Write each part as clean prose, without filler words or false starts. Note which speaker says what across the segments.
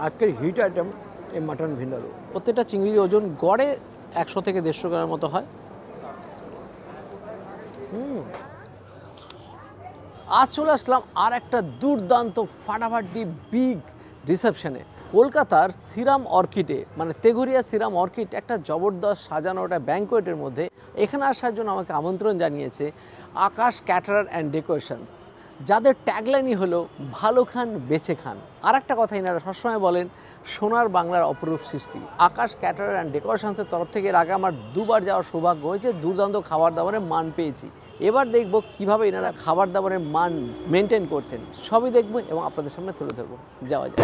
Speaker 1: আজকের hit item এই mutton vindaloo. প্রত্যেকটা চিংড়ির ওজন গড়ে 100 থেকে 150 গ্রামের মতো হয়। আজ চলে আসলাম আর একটা দুর্দান্ত ফাটাফাটি বিগ রিসেপশনে কলকাতার সিরাম অর্কিডে, মানে তেঘরিয়া সিরাম অর্কিড, একটা জবরদস্ত সাজানো একটা ব্যাঙ্কোয়েটের মধ্যে। এখানে আসার জন্য আমাকে আমন্ত্রণ জানিয়েছে আকাশ ক্যাটারার অ্যান্ড ডেকোরেশনস, যাদের ট্যাগলাইনই হলো ভালো খান বেঁচে খান। আর একটা কথা এনারা সবসময় বলেন, সোনার বাংলার অপরূপ সৃষ্টি। আকাশ ক্যাটারার অ্যান্ড ডেকোরেশনসের তরফ থেকে এর আগে আমার দুবার যাওয়ার সৌভাগ্য হয়েছে, দুর্দান্ত খাবার দাবারের মান পেয়েছি। এবার দেখব কিভাবে এনারা খাবার দাবারের মান মেনটেন করছেন, সবই দেখব এবং আপনাদের সামনে তুলে ধরবো। যাওয়া যায়।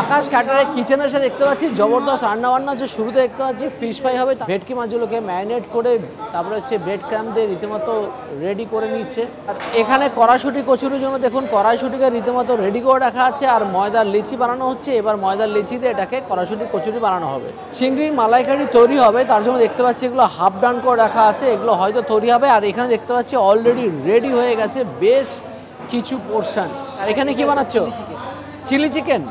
Speaker 1: আকাশ ক্যাটারের কিচেনে এসে দেখতে পাচ্ছি জবরদস্ত রান্নাবান্না হচ্ছে। শুরুতে দেখতে পাচ্ছি ফিশ ফ্রাই হবে, ভেটকি মাছগুলোকে ম্যারিনেট করে তারপরে হচ্ছে ব্রেড ক্রাম্প দিয়ে রীতিমতো রেডি করে নিচ্ছে। আর এখানে কড়াইশুঁটি কচুরির জন্য দেখুন কড়াইশুঁটিকে রীতিমতো রেডি করে রাখা আছে, আর ময়দার লিচি বানানো হচ্ছে। এবার ময়দার লিচি দিয়ে এটাকে কড়াইশুঁটি কচুরি বানানো হবে। চিংড়ির মালাইকারি তৈরি হবে, তার জন্য দেখতে পাচ্ছি এগুলো হাফ ডান করে রাখা আছে, এগুলো হয়তো তৈরি হবে। আর এখানে দেখতে পাচ্ছি অলরেডি রেডি হয়ে গেছে বেশ কিছু পোর্শন। আর এখানে কি বানাচ্ছ? Chilli chicken.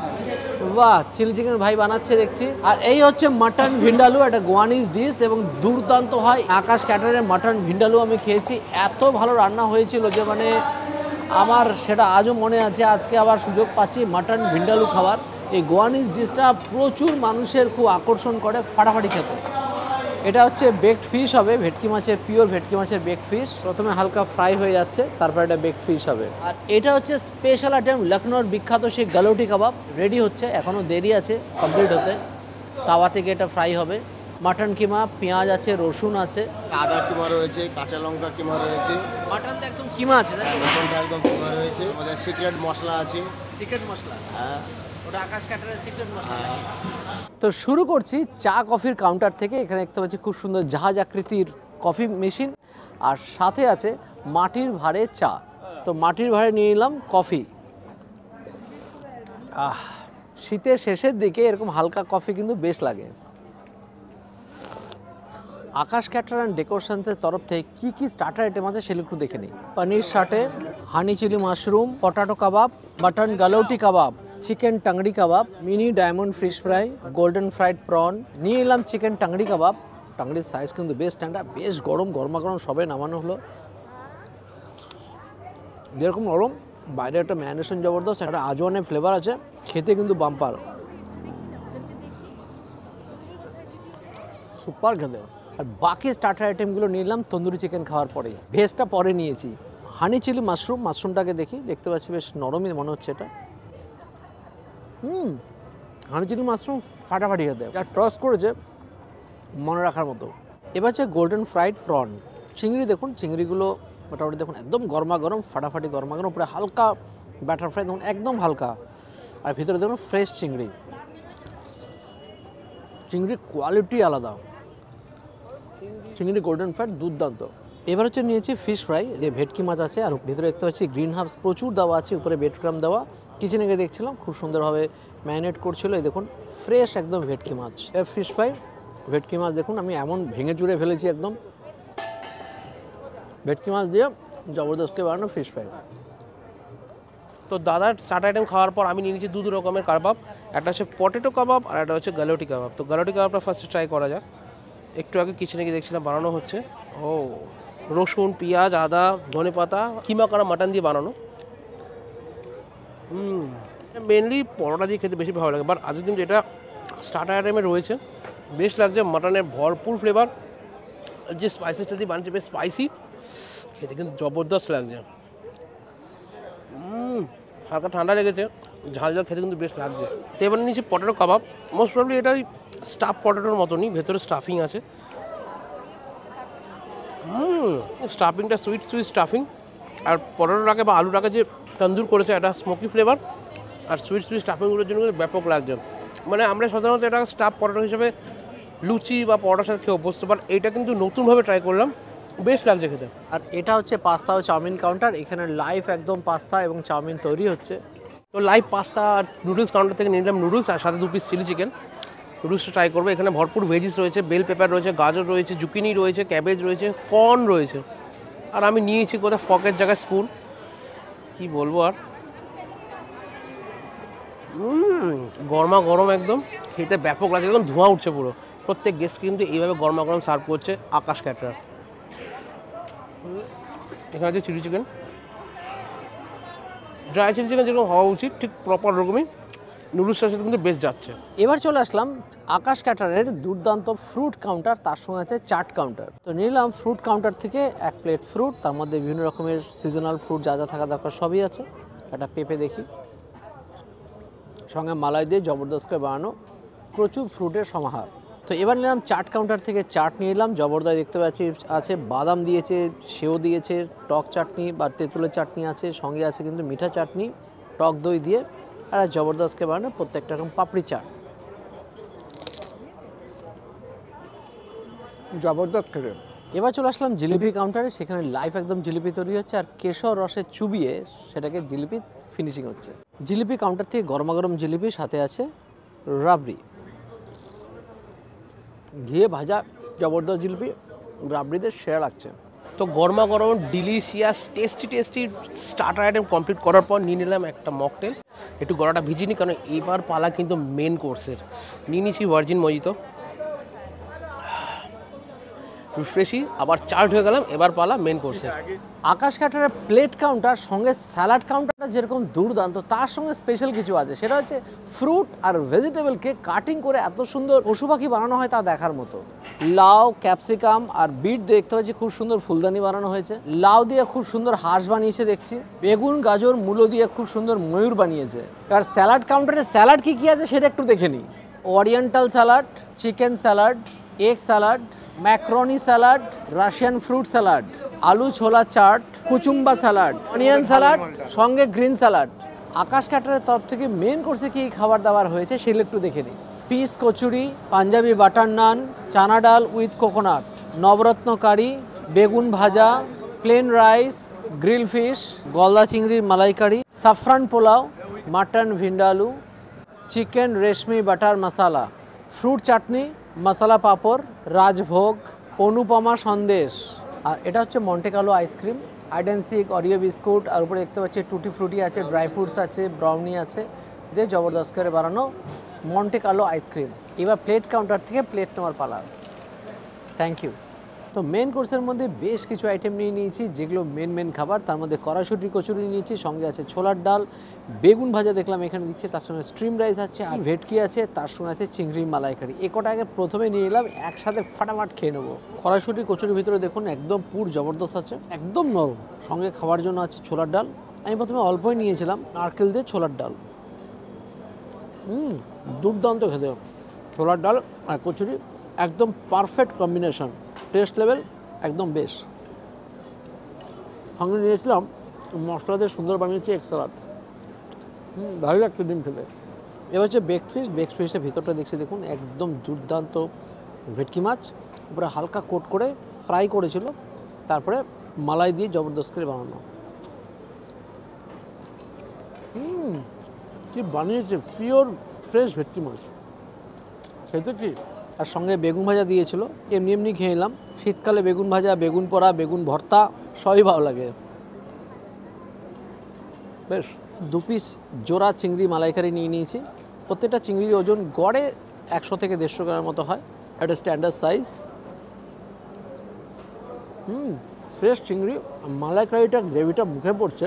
Speaker 1: বাহ, চিলি চিকেন ভাই বানাচ্ছে দেখছি। আর এই হচ্ছে মাটন ভিন্ডালু, একটা গোয়ানিজ ডিশ এবং দুর্দান্ত হয়। আকাশ ক্যাটারের মাটন ভিন্ডালু আমি খেয়েছি, এত ভালো রান্না হয়েছিল যে মানে আমার সেটা আজও মনে আছে। আজকে আবার সুযোগ পাচ্ছি মাটন ভিন্ডালু খাবার। এই গোয়ানিজ ডিশটা প্রচুর মানুষের খুব আকর্ষণ করে, ফাটাফাটি খেতে। এটা হচ্ছে বেকড ফিশ হবে, ভেটকি মাছের, পিওর ভেটকি মাছের বেকড ফিশ। প্রথমে হালকা ফ্রাই হয়ে যাচ্ছে, তারপর এটা বেকড ফিশ হবে। আর এটা হচ্ছে স্পেশাল আইটেম লখনৌর বিখ্যাত সেই গালোটি কাবাব, রেডি হচ্ছে, এখনও দেরি আছে কমপ্লিট হতে। তাওয়া থেকে এটা ফ্রাই হবে। মাটন কিমা, পেঁয়াজ আছে, রসুন আছে,
Speaker 2: আদা কিমা রয়েছে, কাঁচা লঙ্কা কিমা রয়েছে।
Speaker 1: মাটনটা একদম কিমা আছে, তাই তো?
Speaker 2: মটনটা একদম কিমা রয়েছে, আমাদের সিক্রেট মশলা আছে।
Speaker 1: সিক্রেট মশলা?
Speaker 2: হ্যাঁ,
Speaker 1: ওটা আকাশ ক্যাটারের সিক্রেট মশলা। তো শুরু করছি চা কফির কাউন্টার থেকে। এখানে দেখতে পাচ্ছি খুব সুন্দর জাহাজ আকৃতির কফি মেশিন, আর সাথে আছে মাটির ভাঁড়ে চা। তো মাটির ভাঁড়ে নিয়ে নিলাম কফি। শীতের শেষের দিকে এরকম হালকা কফি কিন্তু বেশ লাগে। আকাশ ক্যাটার অ্যান্ড ডেকোরেশনসের তরফ থেকে কী কী স্টার্টার আইটেম আছে সেগুলো একটু দেখে নিই। Paneer satay, honey chilli mushroom, potato kebab, mutton galouti kebab, chicken tangri kebab, mini diamond fish fry, golden fried prawn. নিয়ে এলাম চিকেন টাংড়ি কাবাব। টাংড়ির সাইজ কিন্তু বেশ স্ট্যান্ডার্ড, বেশ গরম, গরমা গরম সবে নামানো হলো। যেরকম নরম, বাইরে একটা ম্যারিনেশন জবরদস্ত, একটা আজওয়ানের ফ্লেভার আছে, খেতে কিন্তু বাম্পার, সুপার খেতে। আর বাকি স্টার্টার আইটেমগুলো নিলাম তন্দুরি চিকেন খাওয়ার পরে, ভেজটা পরে নিয়েছি। হানি চিলি মাশরুম, মাশরুমটাকে দেখি, দেখতে পাচ্ছি বেশ নরমই মনে হচ্ছে এটা। হানি চিলি মাশরুম ফাটাফাটি খেতে, যা টস করেছে মনে রাখার মতো। এবার হচ্ছে গোল্ডেন ফ্রাইড প্রন। চিংড়ি দেখুন, চিংড়িগুলো মোটামুটি দেখুন একদম গরমা গরম, ফাটাফাটি গরমা গরম, পুরো হালকা ব্যাটার ফ্রাই দেখুন, একদম হালকা। আর ভিতরে দেখুন ফ্রেশ চিংড়ি, চিংড়ির কোয়ালিটি আলাদা, চিংড়ি গোল্ডেন ফ্রাইড দুর্দান্ত। এবার হচ্ছে নিয়েছি ফিশ ফ্রাই, যে ভেটকি মাছ আছে, আর ভিতরে দেখতে পাচ্ছি গ্রিন হার্বস প্রচুর দেওয়া আছে, উপরে ব্রেড ক্রাম্ব দেওয়া। কিচেনে গিয়ে দেখছিলাম খুব সুন্দরভাবে ম্যারিনেট করছিল। এই দেখুন ফ্রেশ একদম ভেটকি মাছ। এর ফিশ ফ্রাই, ভেটকি মাছ দেখুন আমি এমন ভেঙে চুড়ে ফেলেছি একদম। ভেটকি মাছ দিয়ে জবরদস্ত বানানো ফিশ ফ্রাই।
Speaker 3: তো দাদার স্টার্টার আইটেম খাওয়ার পর আমি নিয়ে নিয়েছি দু রকমের কাবাব, একটা হচ্ছে পটেটো কাবাব আর একটা হচ্ছে গালোটি কাবাব। তো গালোটি কাবাবটা ফার্স্টে ট্রাই করা যাক। একটু আগে কিচেনে গিয়ে দেখছিলাম বানানো হচ্ছে। ও, রসুন, পেঁয়াজ, আদা, ধনেপাতা, কিমা করা মাটন দিয়ে বানানো। মেনলি পরোটা দিয়ে খেতে বেশি ভালো লাগে, বাট আজকের দিন যেটা স্টার্টার আইটেমে রয়েছে বেশ লাগছে। মাটনের ভরপুর ফ্লেভার, যে স্পাইসেসটা দিয়ে বানিয়েছে বেশ স্পাইসি, খেতে কিন্তু জবরদস্ত লাগছে। হালকা ঠান্ডা লেগেছে, ঝাল ঝাল খেতে কিন্তু বেশ লাগছে। তো এবার নিয়েছি পটেটো কাবাব। মোস্ট প্রবলি এটাই স্টাফ পটেটোর মতনই, ভেতরে স্টাফিং আছে। স্টাফিংটা সুইট সুইট স্টাফিং, আর পটেটোটাকে বা আলুটাকে যে তন্দুর করেছে এটা স্মোকি ফ্লেভার, আর সুইট সুইট স্টাফিংগুলোর জন্য ব্যাপক লাগছে। মানে আমরা সাধারণত এটা স্টাফ পটেটো হিসেবে লুচি বা পরোটার সাথে খেয়ে অভ্যস্ত, বাট এটা কিন্তু নতুনভাবে ট্রাই করলাম, বেশ লাগছে খেতে।
Speaker 1: আর এটা হচ্ছে পাস্তা ও চাউমিন কাউন্টার, এখানে লাইভ একদম পাস্তা এবং চাউমিন তৈরি হচ্ছে।
Speaker 3: তো লাইভ পাস্তা নুডলস কাউন্টার থেকে নিলাম নুডলস, আর সাথে 2 পিস চিলি চিকেন। নুডলসটা ট্রাই করবো। এখানে ভরপুর ভেজিস রয়েছে, বেল পেপার রয়েছে, গাজর রয়েছে, জুকিনি রয়েছে, ক্যাবেজ রয়েছে, কর্ন রয়েছে। আর আমি নিয়েছি কোথায় ফকের জায়গায় স্পুন, কি বলবো আর। গরমা গরম একদম, খেতে ব্যাপক লাগছে, একদম ধোঁয়া উঠছে পুরো। প্রত্যেক গেস্ট কিন্তু এইভাবে গরমা গরম সার্ভ করছে আকাশ ক্যাটারার। এখানে আছে chilli chicken, dry chilli chicken যেরকম হওয়া উচিত ঠিক প্রপার রকমই, নুডলসটার সাথে কিন্তু বেশ যাচ্ছে।
Speaker 1: এবার চলে আসলাম আকাশ ক্যাটারের দুর্দান্ত ফ্রুট কাউন্টার, তার সঙ্গে আছে চাট কাউন্টার। তো নিলাম ফ্রুট কাউন্টার থেকে 1 প্লেট ফ্রুট, তার মধ্যে বিভিন্ন রকমের সিজনাল ফ্রুট যা যা থাকা দরকার সবই আছে। একটা পেঁপে দেখি, সঙ্গে মালাই দিয়ে জবরদস্ত করে বানানো প্রচুর ফ্রুটের সমাহার। তো এবার নিলাম চাট কাউন্টার থেকে চাট নিয়ে এলাম। জবরদস্ত দেখতে পাচ্ছি আছে, বাদাম দিয়েছে, সেও দিয়েছে, টক চাটনি বা তেঁতুলের চাটনি আছে, সঙ্গে আছে কিন্তু মিঠা চাটনি, টক দই দিয়ে, আর জবরদস্তকে বানানো প্রত্যেকটা রকম পাপড়ি চাট। জবরদস্ত খেতে। এবার চলে আসলাম জিলিপি কাউন্টারে, সেখানে লাইভ একদম জিলিপি তৈরি হচ্ছে, আর কেশর রসে চুবিয়ে সেটাকে জিলিপি ফিনিশিং হচ্ছে। জিলিপি কাউন্টার থেকে গরমা গরম জিলিপি, সাথে আছে রাবড়ি, ঘিয়ে ভাজা জবরদস্ত জিলিপি, রাবড়িতে সেরা লাগছে।
Speaker 3: তো গরমা গরম delicious tasty tasty starter item complete করার পর নিয়ে নিলাম একটা মকটেল। একটু গলাটা ভিজিনি, কারণ এবার পালা কিন্তু মেন কোর্সের। নিয়ে নিচ্ছি ভার্জিন মজিতো, রিফ্রেশি, আবার চার্জ হয়ে গেলাম, এবার পালা মেন কোর্সের।
Speaker 1: আকাশ ক্যাটারের প্লেট কাউন্টার সঙ্গে স্যালাড কাউন্টারটা যেরকম দুর্দান্ত, তার সঙ্গে স্পেশাল কিছু আছে, সেটা হচ্ছে ফ্রুট আর ভেজিটেবলকে কাটিং করে এত সুন্দর পশু পাখি বানানো হয় তা দেখার মতো। লাউ, ক্যাপসিকাম আর বিট দেখতে পাচ্ছি খুব সুন্দর ফুলদানি বানানো হয়েছে। লাউ দিয়ে খুব সুন্দর হাঁস বানিয়েছে দেখছি, বেগুন, গাজর, মূলো দিয়ে খুব সুন্দর ময়ূর বানিয়েছে। আর স্যালাড কাউন্টারে স্যালাড কি কি আছে সেটা একটু দেখে নিই। Oriental salad, chicken salad, egg salad, macaroni salad, Russian fruit salad, আলু ছোলা chaat, kachumber salad, onion salad, সঙ্গে গ্রিন স্যালাড। আকাশ ক্যাটারের তরফ থেকে মেন কোর্সে কি খাবার দাবার হয়েছে সেগুলো একটু দেখে নিই। পিস কচুরি, পাঞ্জাবি বাটার নান, চানা ডাল উইথ কোকোনাট, নবরত্ন কারি, বেগুন ভাজা, প্লেন রাইস, গ্রিল ফিশ, গলদা চিংড়ির malaikari, saffron pulao, mutton vindaloo, chicken reshmi butter masala, fruit chutney, masala papad, Rajbhog, Anupama sandesh. আর এটা হচ্ছে মন্টে কার্লো আইসক্রিম, আইডেন্সিক অরিও বিস্কুট, আর উপরে দেখতে পাচ্ছি টুটি ফ্রুটি আছে, ড্রাই ফ্রুটস আছে, ব্রাউনি আছে, দিয়ে জবরদস্ত করে বানানো মন্টে কার্লো আইসক্রিম। এবার প্লেট কাউন্টার থেকে প্লেট নেওয়ার পালা। Thank you. তো মেন কোর্সের মধ্যে বেশ কিছু আইটেম নিয়ে নিয়েছি, যেগুলো মেন খাবার। তার মধ্যে কড়াইশুঁটি কচুরি নিয়েছি, সঙ্গে আছে ছোলার ডাল, বেগুন ভাজা দেখলাম এখানে দিচ্ছে, তার সঙ্গে স্ট্রিম রাইস আছে, আর ভেটকি আছে, তার সঙ্গে আছে চিংড়ির মালাইকারি। এ কটা আগে প্রথমে নিয়ে নিলাম, একসাথে ফাটাফাট খেয়ে নেবো। কড়াইশুঁটি কচুরির ভিতরে দেখুন একদম পুর জবরদস্ত আছে, একদম নরম। সঙ্গে খাওয়ার জন্য আছে ছোলার ডাল, আমি প্রথমে অল্পই নিয়েছিলাম, নারকেল দিয়ে ছোলার ডাল। দুর্দান্ত খেতে, ছোলার ডাল আর কচুরি একদম পারফেক্ট কম্বিনেশন, টেস্ট লেভেল একদম বেশ। সঙ্গে নিয়েছিলাম মশলা দিয়ে সুন্দর বানিয়েছি এগ স্যালাড, ভালো লাগছে ডিম খেতে। এবার হচ্ছে বেকড ফিশ, বেকড ফিশের ভিতরটা দেখছি দেখুন একদম দুর্দান্ত ভেটকি মাছ, উপরে হালকা কোট করে ফ্রাই করেছিল, তারপরে মালাই দিয়ে জবরদস্ত করে বানানো। কি বানিয়েছে, পিওর ফ্রেশ ভেটকি মাছ খেতে কি। আর সঙ্গে বেগুন ভাজা দিয়েছিল, এমনি খেয়ে নিলাম। শীতকালে বেগুন ভাজা, বেগুন পোড়া, বেগুন ভর্তা সবই ভালো লাগে। বেশ 2 পিস জোড়া চিংড়ি মালাইকারি নিয়ে নিয়েছি। প্রত্যেকটা চিংড়ির ওজন গড়ে 100 থেকে 150 গ্রামের মতো হয়, একটা স্ট্যান্ডার্ড সাইজ। ফ্রেশ চিংড়ি, মালাইকারিটা গ্রেভিটা মুখে পড়ছে,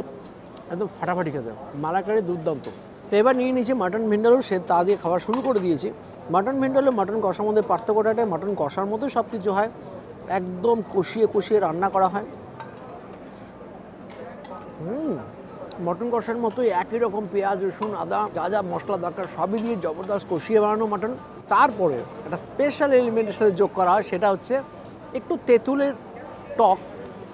Speaker 1: একদম ফাটাফাটি খেতে, মালাইকারি দুর্দান্ত। তো এবার নিয়ে নিয়েছি মাটন ভিন্ডালু, সে তা দিয়ে খাওয়া শুরু করে দিয়েছি। মাটন ভিন্ডালু মাটন কষার মধ্যে পার্থক্যটা, মাটন কষার মতোই সব কিছু হয়, একদম কষিয়ে রান্না করা হয়। মটন কষার মতোই একই রকম পেঁয়াজ, রসুন, আদা, যা যা মশলা দরকার সবই দিয়ে জবরদস্ত কষিয়ে বানানো মাটন। তারপরে একটা স্পেশাল এলিমেন্টের সাথে যোগ করা হয়, সেটা হচ্ছে একটু তেঁতুলের টক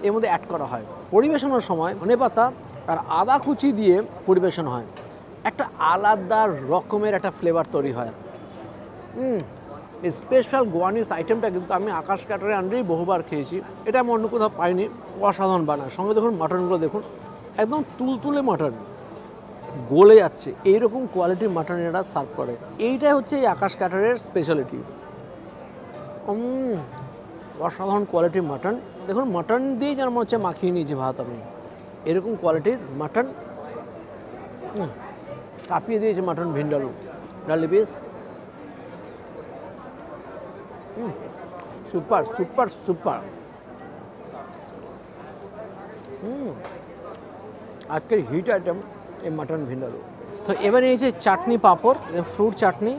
Speaker 1: এর মধ্যে অ্যাড করা হয়। পরিবেশনের সময় ধনেপাতা আর আদা কুচি দিয়ে পরিবেশন হয়, একটা আলাদা রকমের একটা ফ্লেভার তৈরি হয়। এই স্পেশাল গোয়ানিস আইটেমটা কিন্তু আমি আকাশ ক্যাটারের আন্ডারেই বহুবার খেয়েছি, এটা আমি অন্য কোথাও পাইনি। অসাধারণ বানায়। সঙ্গে দেখুন মাটনগুলো দেখুন, একদম তুলতুলে মাটন, গলে যাচ্ছে, এইরকম কোয়ালিটির মাটন এরা সার্ভ করে। এইটাই হচ্ছে এই আকাশ ক্যাটারের স্পেশালিটি। অসাধারণ কোয়ালিটির মাটন। দেখুন মাটন দিয়েই যেন মনে হচ্ছে মাখিয়ে নিয়েছি ভাত আমি, এরকম কোয়ালিটির মাটন। কাঁপিয়ে দিয়েছে মাটন ভিন্ডালু, ডালি পিস। Super super super. আজকের হিট আইটেম এই মাটন ভিন্ডালু। তো এবারে নিয়েছে চাটনি পাঁপড়, ফ্রুট চাটনি।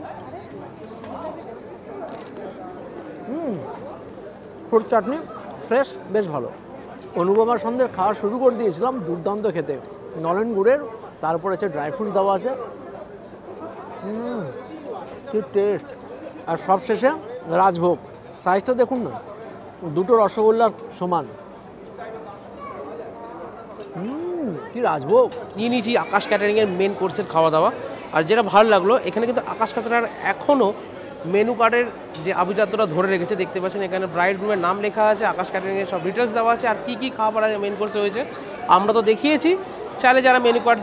Speaker 1: ফ্রুট চাটনি ফ্রেশ, বেশ ভালো। অনুপমার সন্ধ্যে খাওয়া শুরু করে দিয়েছিলাম, দুর্দান্ত খেতে। নলেন গুড়ের, তারপর হচ্ছে ড্রাই ফ্রুট দেওয়া আছে। কি টেস্ট। আর সবশেষে রাজভোগ। সাইজটা দেখুন না, দুটো রসগোল্লার সমান। কি রাজভোগ।
Speaker 3: নিয়ে নিয়েছি আকাশ ক্যাটারিংয়ের মেন কোর্সের খাওয়া দাওয়া। আর যেটা ভালো লাগলো, এখানে কিন্তু আকাশ ক্যাটারার এখনও মেনু কার্ডের যে আভিজাত্যটা ধরে রেখেছে। দেখতে পাচ্ছেন এখানে ব্রাইড রুমের নাম লেখা আছে, আকাশ ক্যাটারিংয়ের সব ডিটেলস দেওয়া আছে, আর কী কী খাবার আছে মেন কোর্সে হয়েছে আমরা তো দেখিয়েছি। চাইলে যারা মেনু কার্ড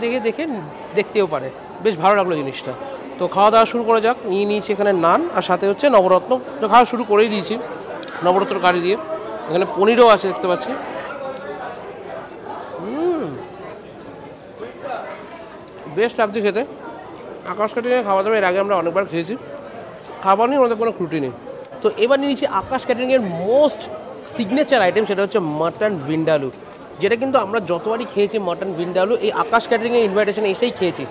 Speaker 3: দেখতেও পারে। বেশ ভালো লাগলো জিনিসটা। তো খাওয়া দাওয়া শুরু করা যাক। নিয়ে নিয়েছি এখানে নান, আর সাথে হচ্ছে নবরত্ন। তো খাওয়া শুরু করেই দিয়েছি নবরত্ন কারি দিয়ে। এখানে পনিরও আছে দেখতে পাচ্ছি। বেশ লাগছে খেতে। আকাশ ক্যাটারিংয়ে খাওয়া দাওয়া এর আগে আমরা অনেকবার খেয়েছি, খাবার নিয়ে আমাদের কোনো ত্রুটি নেই। তো এবার নিয়ে নিচ্ছি আকাশ ক্যাটারিংয়ের মোস্ট সিগনেচার আইটেম, সেটা হচ্ছে মাটন ভিন্ডালু, যেটা কিন্তু আমরা যতবারই খেয়েছি মাটন ভিন্ডালু এই আকাশ ক্যাটারিংয়ের ইনভাইটেশন এসেই খেয়েছি।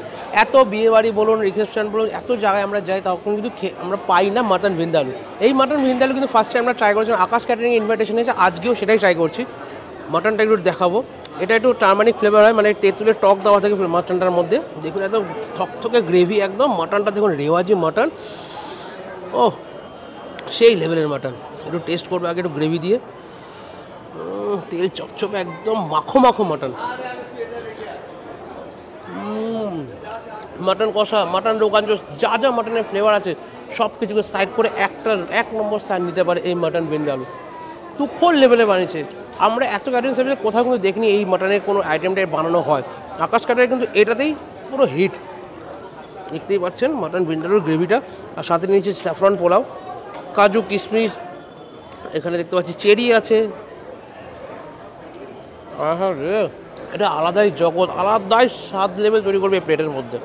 Speaker 3: এত বিয়েবাড়ি বলুন, রিসেপশন বলুন, এত জায়গায় আমরা যাই, তখন কিন্তু আমরা পাই না মাটন ভিন্ডালু। এই মাটন ভিন্ডালু কিন্তু ফার্স্ট টাইম আমরা ট্রাই করেছিলাম, আকাশ ক্যাটারিং ইনভাইটেশন এসে, আজকেও সেটাই ট্রাই করছি। মাটনটা একটু দেখাবো। এটা একটু টার্মারিক ফ্লেভার হয়, মানে তেঁতুলের টক দেওয়া থাকে মাটনটার মধ্যে। দেখুন একদম থকথকে গ্রেভি, একদম মাটনটা দেখুন রেওয়াজি মাটন। ও সেই লেভেলের মাটন। একটু টেস্ট করবো আগে একটু গ্রেভি দিয়ে। তেল চপচপে একদম মাখো মাখো মাটন। মাটন কষা, মাটন রোগাঞ্জ, যা যা মাটনের ফ্লেভার আছে সব কিছুকে সাইড করে এক নম্বর স্থান নিতে পারে এই মাটন ভিন্ডালু। তুখোর লেভেলে বানিয়েছে। আমরা এত ক্যাটারিং সার্ভিসে কোথাও কিন্তু দেখিনি এই মাটনের কোনো আইটেমটাই বানানো হয়। আকাশ ক্যাটারিং কিন্তু এটাতেই পুরো হিট। দেখতেই পাচ্ছেন মাটন ভিন্ডালুর গ্রেভিটা, আর সাথে নিয়েছে স্যাফরন পোলাও, কাজু কিশমিশ, এখানে দেখতে পাচ্ছি চেরি আছে। এটা আলাদাই জগৎ, আলাদাই স্বাদ লেভেল তৈরি করবে এই প্লেটের মধ্যে।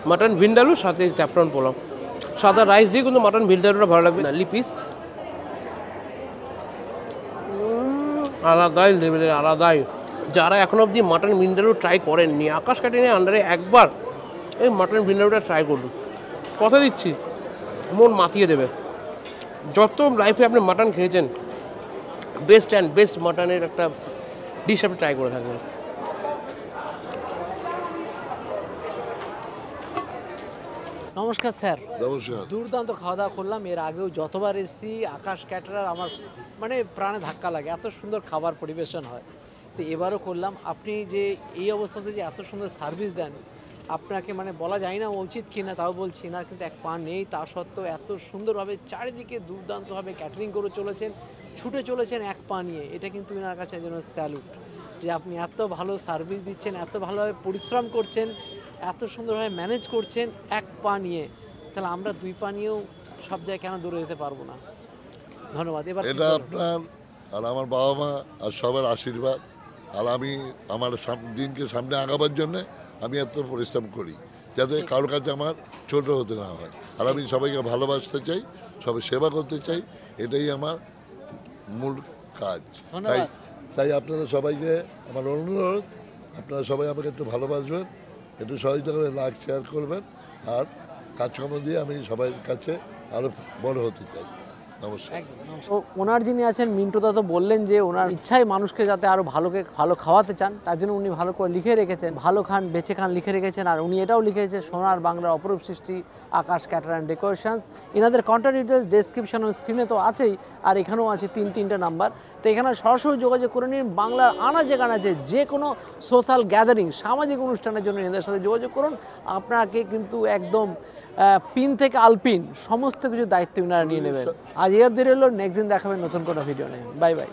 Speaker 3: মাটন ভিন্ডালু সাথে স্যাফরন পোলাও, সাদা রাইস দিয়ে কিন্তু মাটন ভিন্ডালুটা ভালো লাগবে না। লিপিস আলাদাই লেভেলের, আলাদাই। যারা এখন অবধি মাটন ভিন্ডালু ট্রাই করেননি, আকাশ ক্যাটারিংয়ের আন্ডারে একবার এই মাটন ভিন্ডালুটা ট্রাই করুন। কথা দিচ্ছি মন মাতিয়ে দেবে। যত লাইফে আপনি মাটন খেয়েছেন, বেস্ট অ্যান্ড বেস্ট মাটনের একটা ডিশ আপনি ট্রাই করে থাকবেন।
Speaker 1: নমস্কার স্যার।
Speaker 4: নমস্কার।
Speaker 1: দুর্দান্ত খাওয়া দাওয়া করলাম, এর আগেও যতবার এসেছি আকাশ ক্যাটারার আমার মানে প্রাণে ধাক্কা লাগে, এত সুন্দর খাবার পরিবেশন হয়। তো এবারও করলাম। আপনি যে এই অবস্থাতে যে এত সুন্দর সার্ভিস দেন, আপনাকে মানে বলা যায় না উচিত কি না, তাও বলছি না, কিন্তু এক পা নেই, তা সত্ত্বেও এত সুন্দরভাবে চারিদিকে দুর্দান্তভাবে ক্যাটারিং করে চলেছেন, ছুটে চলেছেন এক পা নিয়ে। এটা কিন্তু এনার কাছে যেন স্যালুট, যে আপনি এত ভালো সার্ভিস দিচ্ছেন, এত ভালোভাবে পরিশ্রম করছেন, এত সুন্দরভাবে ম্যানেজ করছেন এক পা নিয়ে। তাহলে আমরা দুই পা নিয়েও সব জায়গায় কেন দৌড়ে যেতে পারবো না? ধন্যবাদ। এবার
Speaker 4: এটা আপনার আর আমার বাবা মা আর সবার আশীর্বাদ, আর আমি আমার দিনকে সামনে আগাবার জন্যে আমি এত পরিশ্রম করি, যাতে কারোর কাছে আমার ছোট হতে না হয়। আর আমি সবাইকে ভালোবাসতে চাই, সবাই সেবা করতে চাই, এটাই আমার মূল কাজ। তাই আপনারা সবাইকে আমার অনুরোধ, আপনারা সবাই আমাকে একটু ভালোবাসবেন, একটু সহযোগিতা করে লাইক শেয়ার করবেন, আর কাজকর্ম দিয়ে আমি সবার কাছে আরও বড় হতে চাই। নমস্কার।
Speaker 1: ওনার যিনি আছেন মিন্টুদা তো বললেন যে ওনার ইচ্ছাই মানুষকে যাতে আরও ভালো খাওয়াতে চান, তার জন্য উনি ভালো করে লিখে রেখেছেন, ভালো খান বেঁচে খান লিখে রেখেছেন। আর উনি এটাও লিখেছেন সোনার বাংলার অপরূপ সৃষ্টি আকাশ ক্যাটার অ্যান্ড ডেকোরেশনস। এনাদের কন্ট্যাক্ট ডিটেলস ডেসক্রিপশন ও স্ক্রিনে তো আছেই, আর এখানেও আছে তিনটা নাম্বার। তো এখানে সরাসরি যোগাযোগ করে নিন। বাংলার আনাচে কানাচে যে কোনো সোশ্যাল গ্যাদারিং, সামাজিক অনুষ্ঠানের জন্য এদের সাথে যোগাযোগ করুন। আপনাকে কিন্তু একদম পিন থেকে আলপিন সমস্ত কিছু দায়িত্ব ইনারা নিয়ে নেবেন। আজ এই অবধি রইল, নেক্সট দিন দেখাবেন নতুন কোনো ভিডিও নেই। Bye bye.